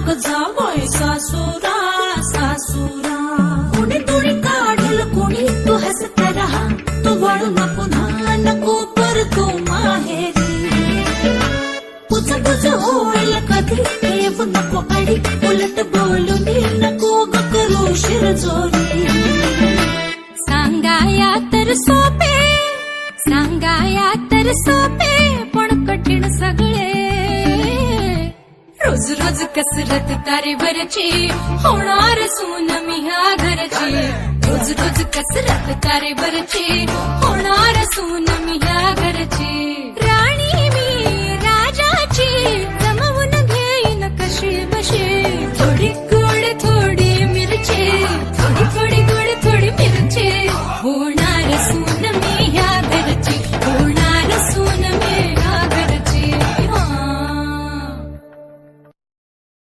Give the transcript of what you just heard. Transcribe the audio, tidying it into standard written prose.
नको जावय सासुरा सासुरा. कोणी तुणी काढल कोणी तू हसत राहा, तू वळू नको ना नको पर तू माहेरी. तुझं तुझं होईल कधी ठेवू नको अडी, उलट बोलून नको ग करू शिरजोरी. सांगाया तर सोपे, सांगाया तर सोपे, पण कठीण सगळे. रोज रोज कसरत तारेवरची, होणार सून मी ह्या घरची. रोज रोज कसरत तारेवरची, होणार सून मी ह्या घरची.